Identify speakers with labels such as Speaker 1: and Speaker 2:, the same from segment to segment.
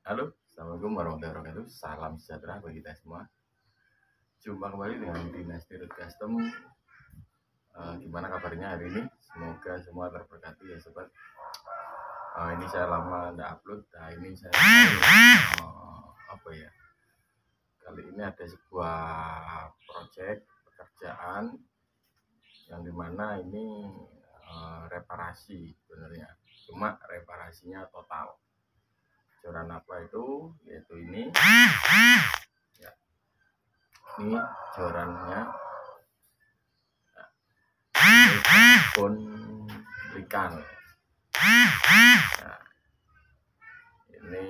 Speaker 1: Halo, Assalamualaikum warahmatullahi wabarakatuh. Salam sejahtera bagi kita semua. Jumpa kembali dengan Dinasti Root Custom. Gimana kabarnya hari ini? Semoga semua terberkati ya sobat. Ini saya lama tidak upload. Nah ini saya kali ini ada sebuah project pekerjaan yang dimana ini reparasi sebenarnya. Cuma reparasinya total. Joran apa itu? Yaitu ini. Ya. Ini jorannya. Ini karbon ikan. Nah, ini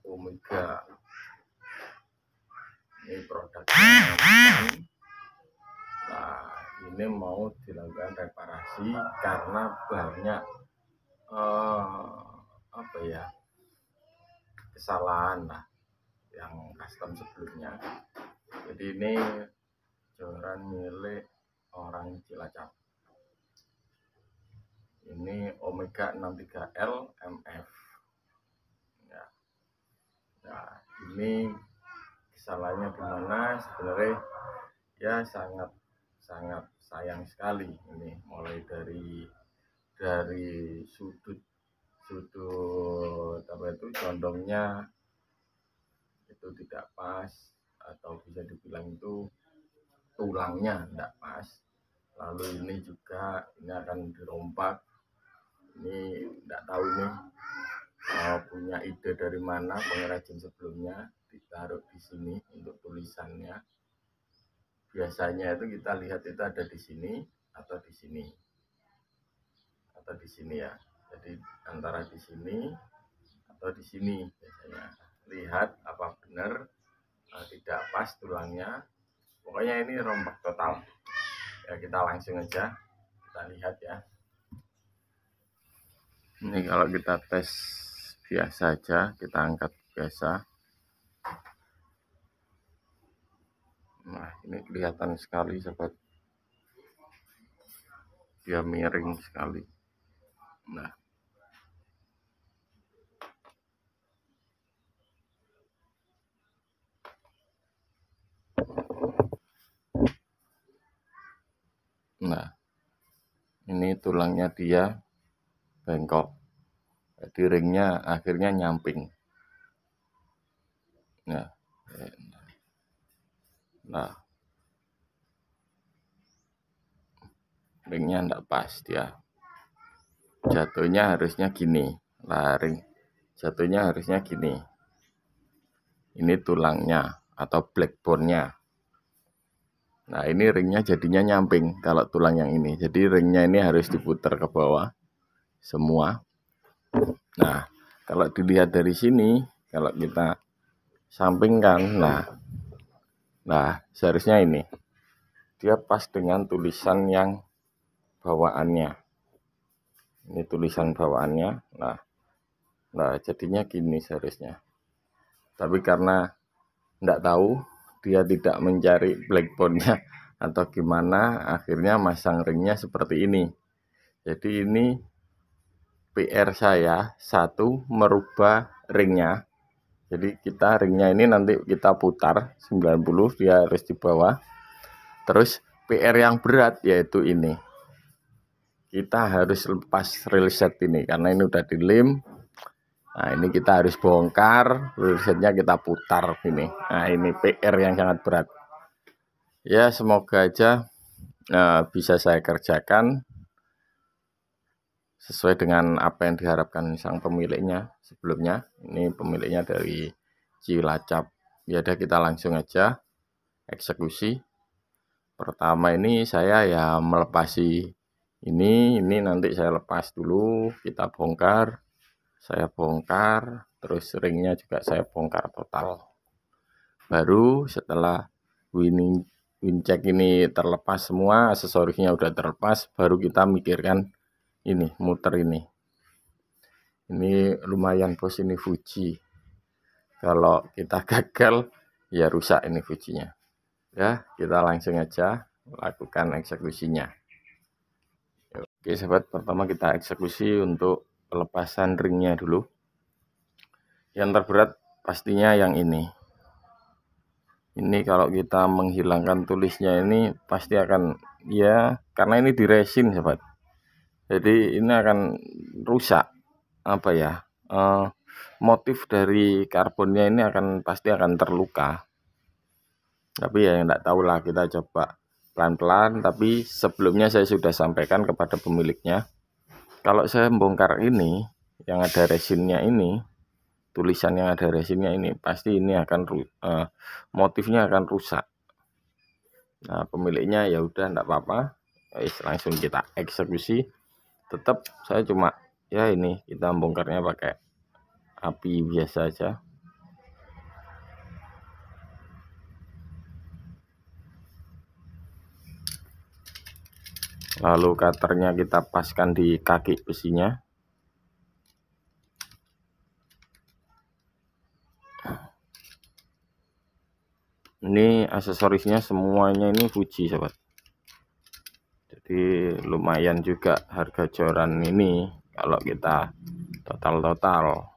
Speaker 1: Omega. Ini produknya ikan. Nah, ini mau dilakukan reparasi karena banyak kesalahan lah yang custom sebelumnya. Jadi ini joran milik orang Cilacap. Ini Omega 63L MF. Ya. Nah, ini kesalahannya gimana? Sebenarnya ya sangat sayang sekali ini, mulai dari sudut apa itu condongnya itu tidak pas, atau bisa dibilang itu tulangnya tidak pas. Lalu ini juga ini akan dirompak. Ini tidak tahu ini punya ide dari mana pengrajin sebelumnya ditaruh di sini untuk tulisannya. Biasanya itu kita lihat itu ada di sini atau di sini atau di sini ya. Jadi antara di sini atau di sini biasanya. Lihat apa benar tidak pas tulangnya. Pokoknya ini rombak total. Ya kita langsung aja kita lihat ya. Ini kalau kita tes biasa aja, kita angkat biasa. Nah, ini kelihatan sekali sobat. Dia miring sekali. Nah, ini tulangnya dia bengkok. Jadi ringnya akhirnya nyamping. Nah, ringnya enggak pas dia. Jatuhnya harusnya gini. Ring jatuhnya harusnya gini. Ini tulangnya atau backbone-nya. Nah, ini ringnya jadinya nyamping kalau tulang yang ini. Jadi ringnya ini harus diputar ke bawah semua. Nah, kalau dilihat dari sini, kalau kita sampingkan, nah seharusnya ini dia pas dengan tulisan yang bawaannya. Ini tulisan bawaannya. Nah jadinya gini seharusnya. Tapi karena enggak tahu, dia tidak mencari backbone-nya atau gimana, akhirnya masang ringnya seperti ini. Jadi ini PR saya satu, merubah ringnya. Jadi kita ringnya ini nanti kita putar 90, dia harus di bawah. Terus PR yang berat yaitu ini. Kita harus lepas reset ini karena ini udah dilem. Nah, ini kita harus bongkar, resetnya kita putar ini. Nah, ini PR yang sangat berat. Ya, semoga aja bisa saya kerjakan sesuai dengan apa yang diharapkan sang pemiliknya sebelumnya. Ini pemiliknya dari Cilacap. Ya udah, kita langsung aja eksekusi. Pertama ini saya ya melepasi ini nanti saya lepas dulu, kita bongkar. Saya bongkar, terus ringnya juga saya bongkar total. Baru setelah wincheck ini terlepas semua, aksesorisnya udah terlepas, baru kita mikirkan ini, muter ini. Ini lumayan bos, ini Fuji. Kalau kita gagal, ya rusak ini Fujinya. Ya, kita langsung aja lakukan eksekusinya. Oke sahabat, pertama kita eksekusi untuk pelepasan ringnya dulu. Yang terberat pastinya yang ini kalau kita menghilangkan tulisnya ini pasti akan, ya karena ini di resin sobat, jadi ini akan rusak apa ya, motif dari karbonnya ini pasti akan terluka. Tapi ya enggak tahulah, kita coba pelan-pelan. Tapi sebelumnya saya sudah sampaikan kepada pemiliknya, kalau saya bongkar ini yang ada resinnya ini, tulisan yang ada resinnya ini, pasti ini akan motifnya akan rusak. Nah, pemiliknya ya udah enggak apa-apa, langsung kita eksekusi. Tetap saya cuma ya ini kita bongkarnya pakai api biasa aja. Lalu cutternya kita paskan di kaki besinya. Ini aksesorisnya semuanya ini Fuji sobat, jadi lumayan juga harga joran ini kalau kita total.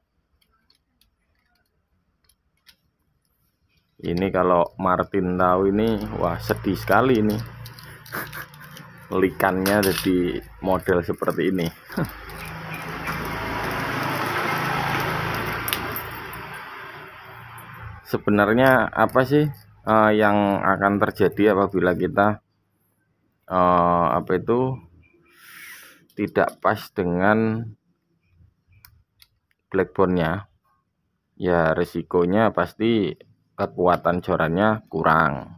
Speaker 1: Ini kalau Martin tahu ini, wah sedih sekali ini likannya jadi model seperti ini. Sebenarnya apa sih yang akan terjadi apabila kita tidak pas dengan blackbone-nya? Ya resikonya pasti kekuatan jorannya kurang,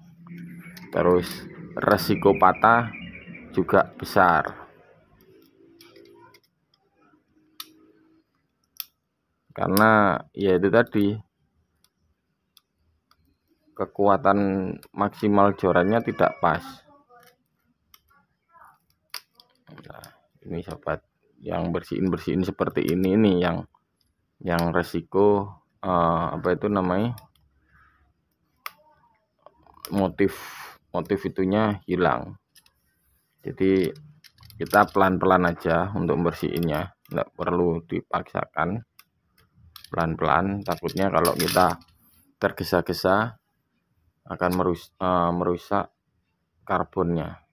Speaker 1: terus resiko patah juga besar, karena ya itu tadi, kekuatan maksimal jorannya tidak pas. Nah, ini sobat, yang bersihin seperti ini nih yang resiko motif itunya hilang. Jadi kita pelan-pelan aja untuk bersihinnya, nggak perlu dipaksakan, pelan-pelan. Takutnya kalau kita tergesa-gesa akan merusak karbonnya.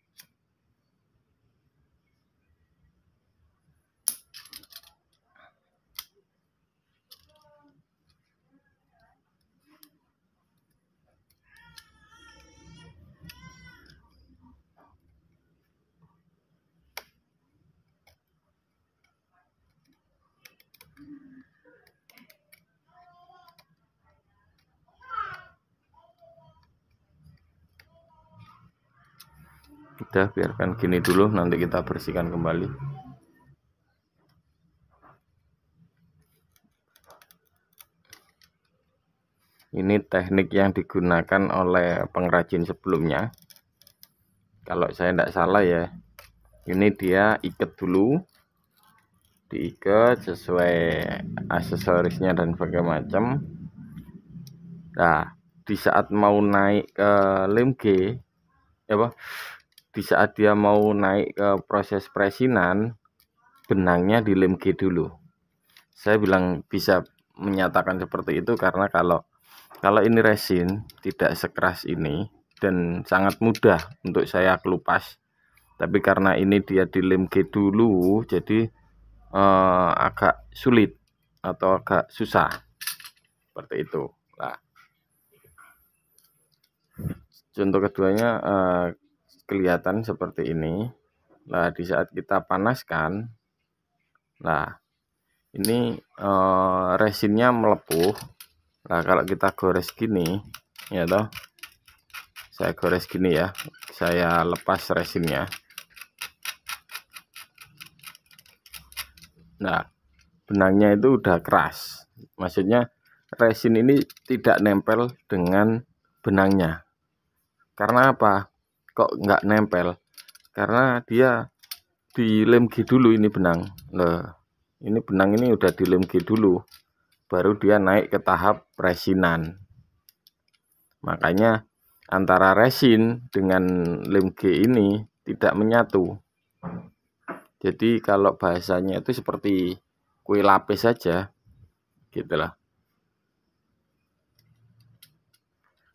Speaker 1: Udah, biarkan gini dulu, nanti kita bersihkan kembali. Ini teknik yang digunakan oleh pengrajin sebelumnya. Kalau saya tidak salah ya, ini dia ikat dulu, diikat sesuai aksesorisnya dan berbagai macam. Nah, di saat mau naik ke lem G, di saat dia mau naik ke proses presinan, benangnya di lem G dulu. Saya bilang bisa menyatakan seperti itu karena kalau ini resin tidak sekeras ini dan sangat mudah untuk saya kelupas. Tapi karena ini dia di lem G dulu, jadi agak sulit atau agak susah seperti itu. Nah, contoh keduanya kelihatan seperti ini. Nah, di saat kita panaskan, nah ini resinnya melepuh. Nah, kalau kita gores gini, ya toh, saya gores gini ya, saya lepas resinnya. Nah, benangnya itu udah keras, maksudnya resin ini tidak nempel dengan benangnya. Karena apa? Kok nggak nempel? Karena dia di lem G dulu ini benang. Nah, ini benang ini udah di lem G dulu, baru dia naik ke tahap resinan. Makanya antara resin dengan lem G ini tidak menyatu. Jadi kalau bahasanya itu seperti kue lapis saja, gitulah.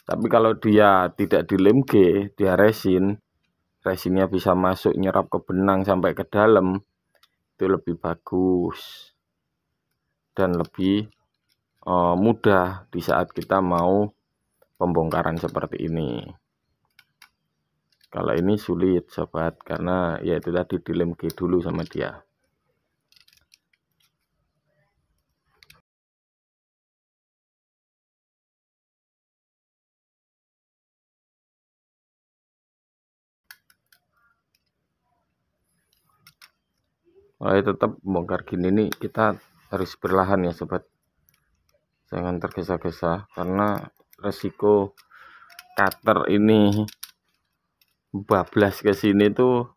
Speaker 1: Tapi kalau dia tidak dilem G, dia resinnya bisa masuk nyerap ke benang sampai ke dalam, itu lebih bagus dan lebih mudah di saat kita mau pembongkaran seperti ini. Kalau ini sulit sobat, karena ya itu tadi dilem G dulu sama dia. Tetap bongkar gini nih kita harus perlahan ya sobat, jangan tergesa-gesa karena resiko cutter ini bablas ke sini tuh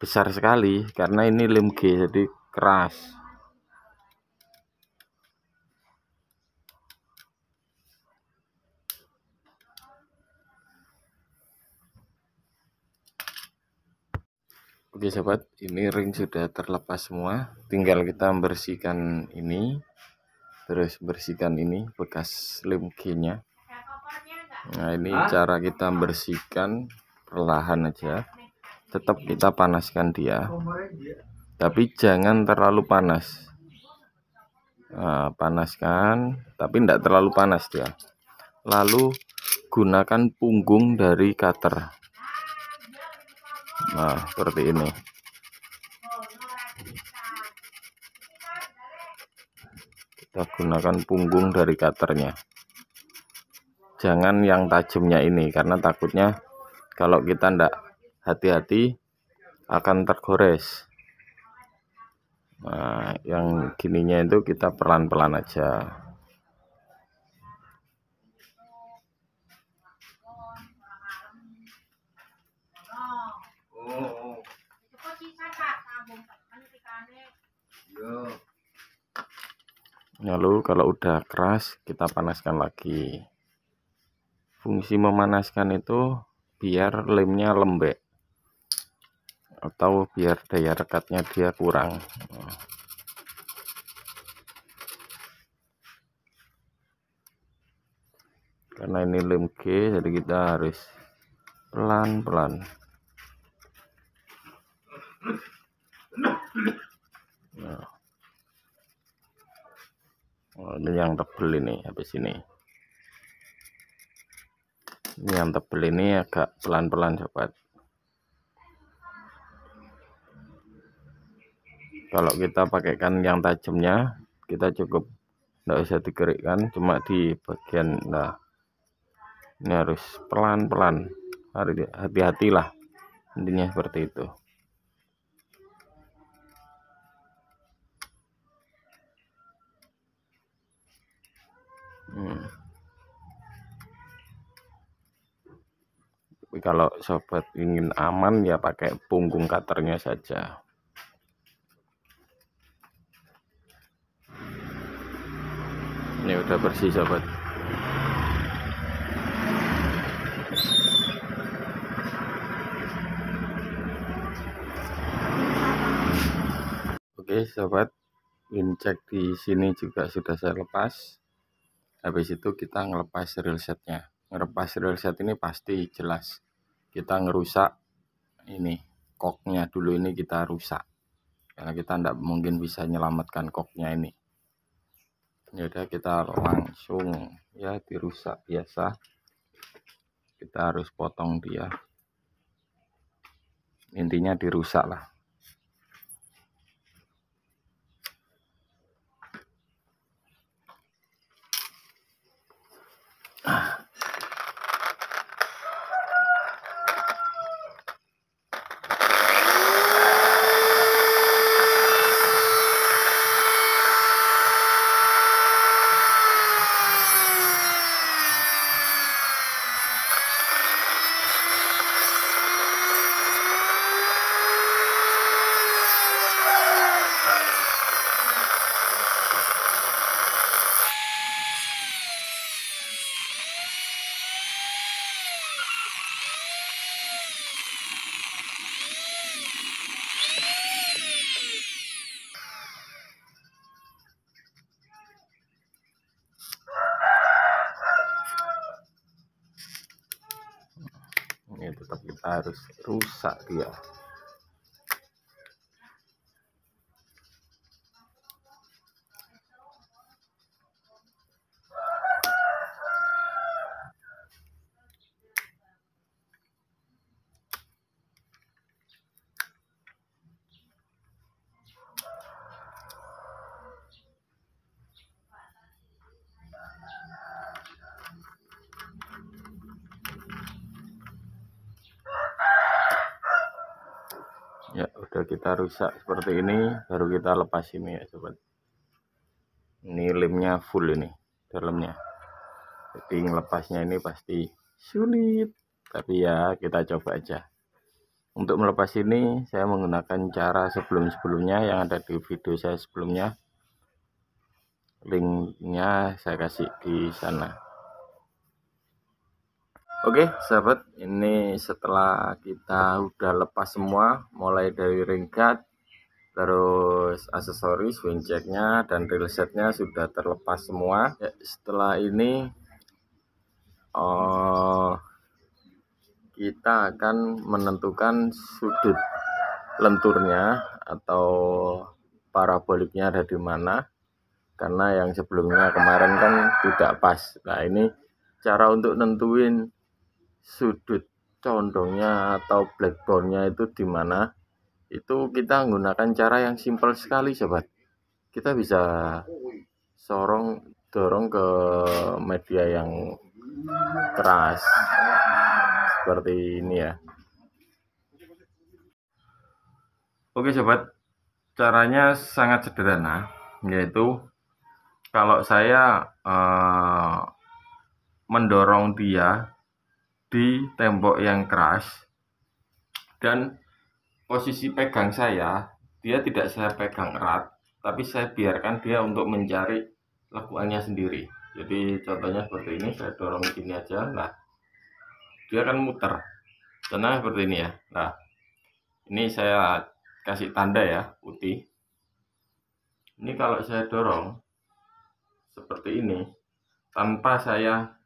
Speaker 1: besar sekali karena ini lem G jadi keras. Oke sobat, ini ring sudah terlepas semua, tinggal kita bersihkan ini, terus bersihkan ini bekas lem G nya. Nah ini cara kita bersihkan, perlahan aja, tetap kita panaskan dia, tapi jangan terlalu panas. Nah, panaskan tapi tidak terlalu panas dia, lalu gunakan punggung dari cutter. Nah seperti ini, kita gunakan punggung dari cutternya, jangan yang tajamnya ini karena takutnya kalau kita tidak hati-hati akan tergores. Nah yang gininya itu kita pelan-pelan aja. Lalu kalau udah keras kita panaskan lagi. Fungsi memanaskan itu biar lemnya lembek atau biar daya rekatnya dia kurang. Karena ini lem G jadi kita harus pelan-pelan. Nah. Ini yang tebel ini, habis ini yang tebel ini agak pelan-pelan sobat. Kalau kita pakaikan yang tajamnya, kita cukup tidak usah dikerikkan, cuma di bagian. Nah ini harus pelan-pelan, hati-hatilah, intinya seperti itu. Tapi kalau sobat ingin aman ya pakai punggung cutternya saja. Ini udah bersih sobat. Oke sobat, cek di sini juga sudah saya lepas. Habis itu kita ngelepas reel setnya. Ngelepas reel set ini pasti jelas kita ngerusak ini koknya dulu, ini kita rusak karena kita tidak mungkin bisa menyelamatkan koknya ini. Ya udah kita langsung ya dirusak biasa, kita harus potong dia, intinya dirusak lah. kita harus rusak dia. Ya udah kita rusak seperti ini, baru kita lepas ini ya sobat. Ini lemnya full ini dalamnya, jadi melepasnya ini pasti sulit, tapi ya kita coba aja. Untuk melepas ini saya menggunakan cara sebelum-sebelumnya yang ada di video saya sebelumnya, linknya saya kasih di sana. Oke sahabat, ini setelah kita udah lepas semua, mulai dari ring guard, terus aksesoris, wing checknya, dan reel setnya sudah terlepas semua. Ya, setelah ini kita akan menentukan sudut lenturnya atau paraboliknya ada di mana, karena yang sebelumnya kemarin kan tidak pas. Nah ini cara untuk nentuin sudut condongnya atau blackbone-nya itu di mana, itu kita menggunakan cara yang simpel sekali sobat. Kita bisa dorong ke media yang keras seperti ini ya. Oke sobat, caranya sangat sederhana, yaitu kalau saya mendorong dia di tembok yang keras, dan posisi pegang dia tidak saya pegang erat, tapi saya biarkan dia untuk mencari lekuannya sendiri. Jadi contohnya seperti ini, saya dorong gini aja, nah dia akan muter, karena seperti ini ya. Nah ini saya kasih tanda ya, putih. Ini kalau saya dorong seperti ini, tanpa saya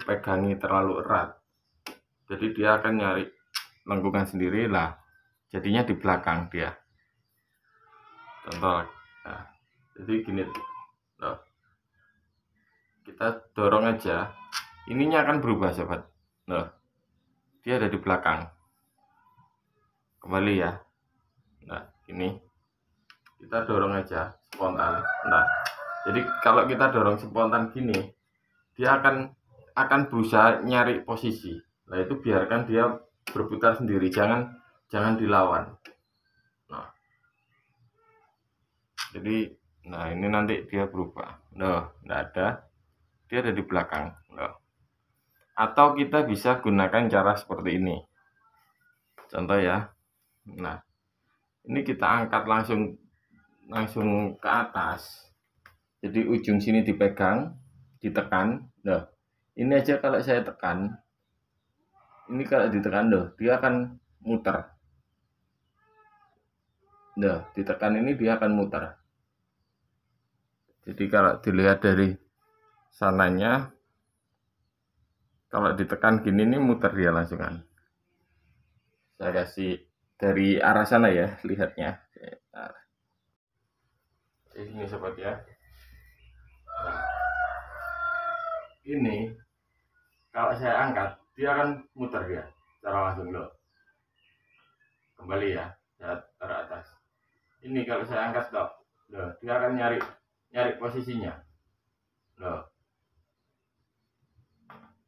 Speaker 1: pegangi terlalu erat, jadi dia akan nyari lengkungan sendiri lah, jadinya di belakang dia. Contoh, nah, jadi gini, nah, kita dorong aja, ininya akan berubah sobat. Nah, dia ada di belakang, kembali ya. Nah ini kita dorong aja spontan. Nah jadi kalau kita dorong spontan gini, dia akan berusaha nyari posisi. Nah itu biarkan dia berputar sendiri, jangan dilawan. Nah jadi ini nanti dia berubah. Nah nggak ada, dia ada di belakang. Nah, atau kita bisa gunakan cara seperti ini, contoh ya. Nah ini kita angkat langsung ke atas, jadi ujung sini dipegang, ditekan. Nah ini aja kalau saya tekan, ini kalau ditekan loh, dia akan muter. Nah ditekan ini dia akan muter. Jadi kalau dilihat dari sananya, kalau ditekan gini ini muter dia langsungan. Saya kasih dari arah sana ya, lihatnya. Ini sobat ya. Nah, ini kalau saya angkat, dia akan muter dia secara langsung loh. Kembali ya, saya taruh atas. Ini kalau saya angkat stop, loh, dia akan nyari posisinya. Loh.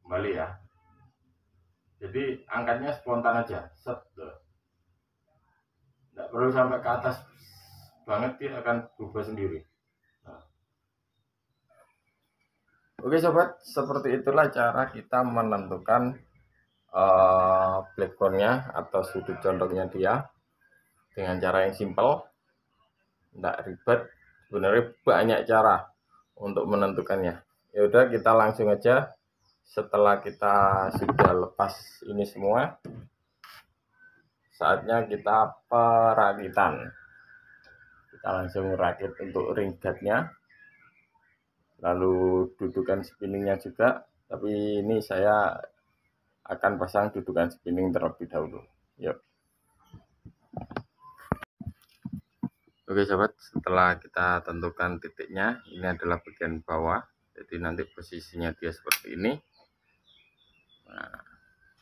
Speaker 1: Kembali ya. Jadi angkatnya spontan aja, set loh. Nggak perlu sampai ke atas banget, dia akan berubah sendiri. Nah. Oke sobat, seperti itulah cara kita menentukan blackbone-nya atau sudut condongnya dia dengan cara yang simple, tidak ribet. Sebenarnya banyak cara untuk menentukannya. Ya udah, kita langsung aja. Setelah kita sudah lepas ini semua, saatnya kita perakitan. Kita langsung rakit untuk ring guard-nya, lalu dudukan spinningnya juga. Tapi ini saya akan pasang dudukan spinning terlebih dahulu. Yuk. Oke sahabat, setelah kita tentukan titiknya, ini adalah bagian bawah, jadi nanti posisinya dia seperti ini. Nah,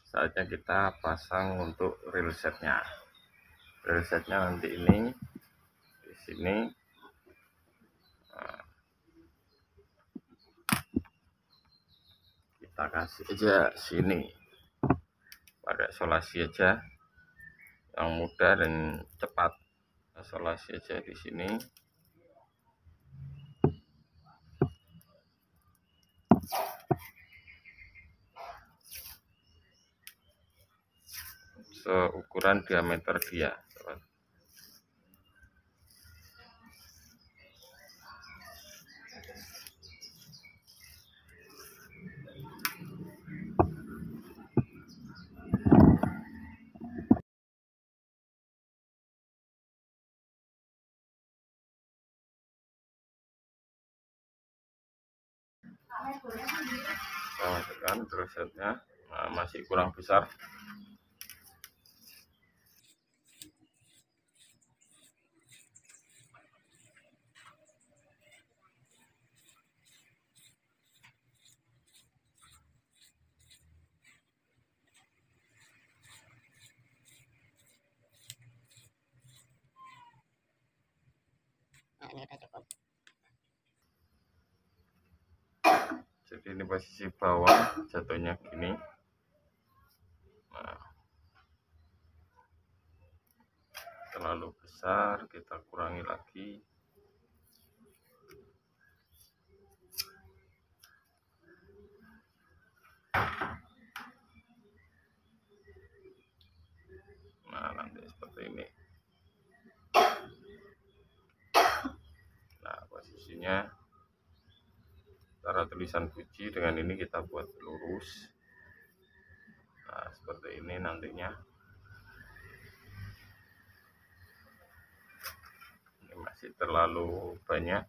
Speaker 1: saatnya kita pasang untuk reel setnya. Reel setnya nanti ini di sini. Nah, kita kasih aja sini, pakai solasi aja yang mudah dan cepat. Solasi aja di sini. Seukuran diameter dia. Kita masukkan terus setnya. Nah, masih kurang besar.
Speaker 2: Nah, ini udah cukup.
Speaker 1: Jadi ini posisi bawah, jatuhnya gini. Nah, terlalu besar, kita kurangi lagi. Nah, nanti seperti ini. Nah, posisinya cara tulisan Fuji dengan ini kita buat lurus. Nah, seperti ini nantinya. Ini masih terlalu banyak,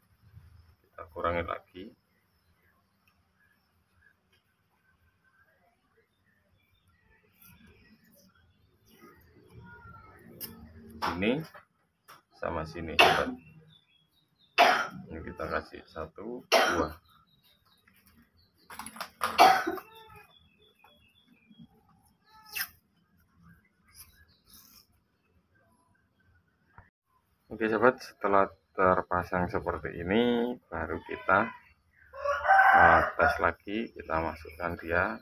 Speaker 1: kita kurangi lagi. Ini sama sini, sobat. Ini kita kasih 1, 2. Oke sobat, setelah terpasang seperti ini, baru kita tes lagi. Kita masukkan dia.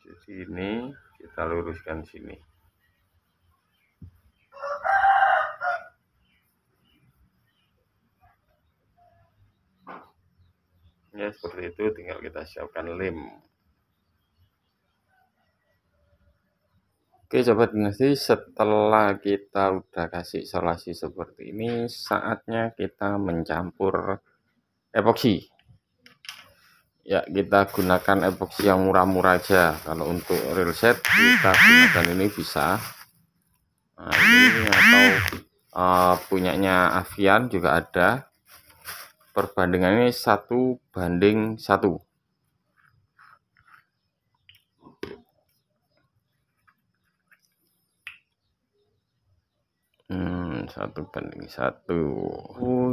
Speaker 1: Jadi ini kita luruskan sini. Ya seperti itu, tinggal kita siapkan lem. Oke sobat dinasti, setelah kita udah kasih isolasi seperti ini, saatnya kita mencampur epoksi. Ya, kita gunakan epoksi yang murah-murah aja. Kalau untuk reel set kita gunakan ini bisa. Nah, ini atau punyanya Avian juga ada. Perbandingannya 1:1. 1:1.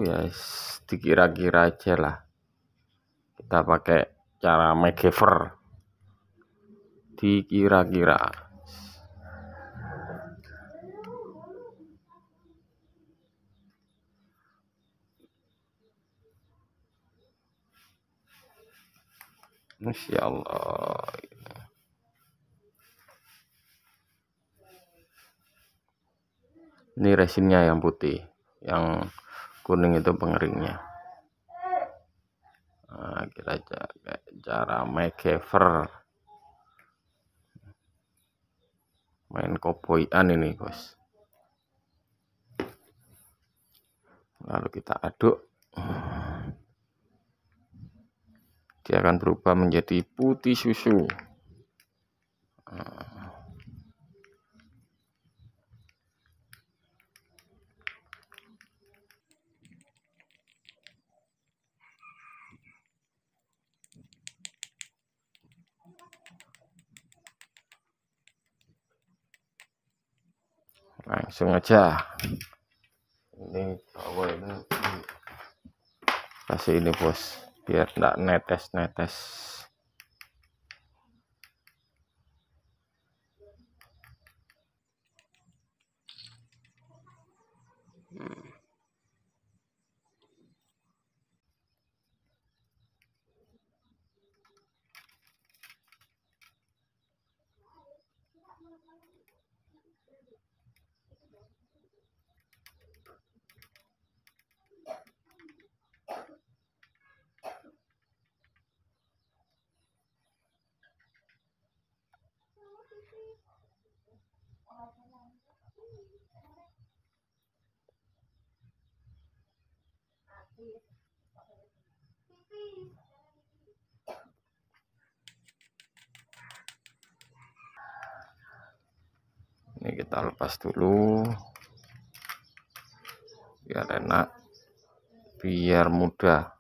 Speaker 1: Yes, dikira-kira aja lah. Kita pakai cara MacGyver. Dikira-kira. Masya Allah. Ini resinnya yang putih, yang kuning itu pengeringnya. Nah, kita cara MacGyver, main koboyan ini bos. Lalu kita aduk, dia akan berubah menjadi putih susu. Langsung aja ini bawahnya kasih ini bos, biar enggak netes-netes. Ini kita lepas dulu biar enak, biar mudah.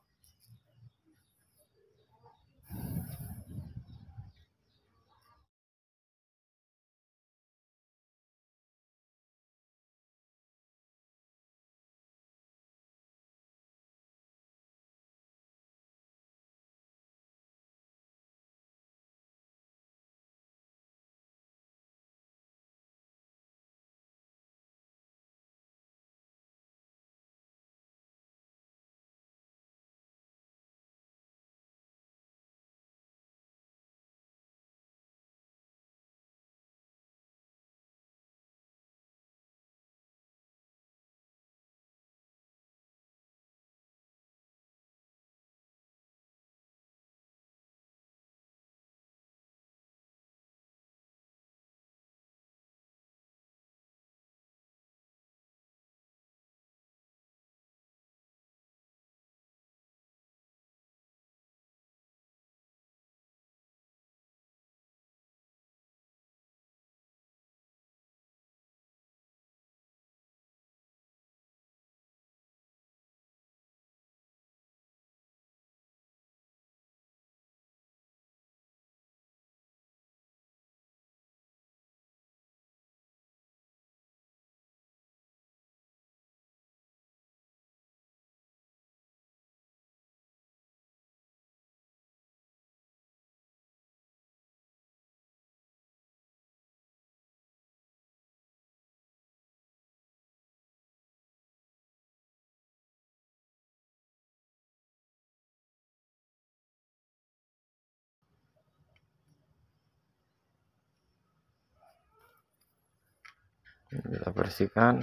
Speaker 1: Kita bersihkan,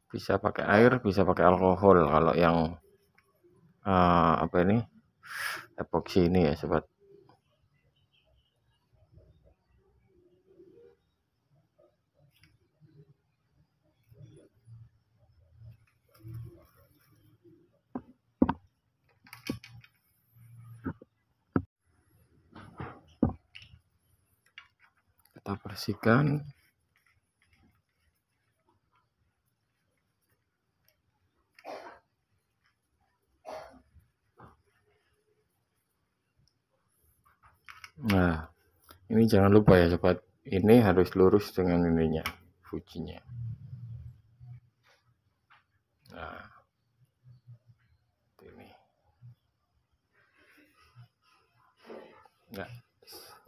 Speaker 1: bisa pakai air, bisa pakai alkohol. Kalau yang apa ini epoksi ini ya sobat. Kita bersihkan. Nah, ini jangan lupa ya sobat, ini harus lurus dengan ininya, fujinya. Nah, ini. Nah,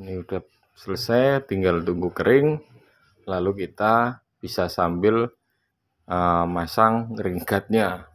Speaker 1: ini udah selesai, tinggal tunggu kering, lalu kita bisa sambil masang ringguardnya.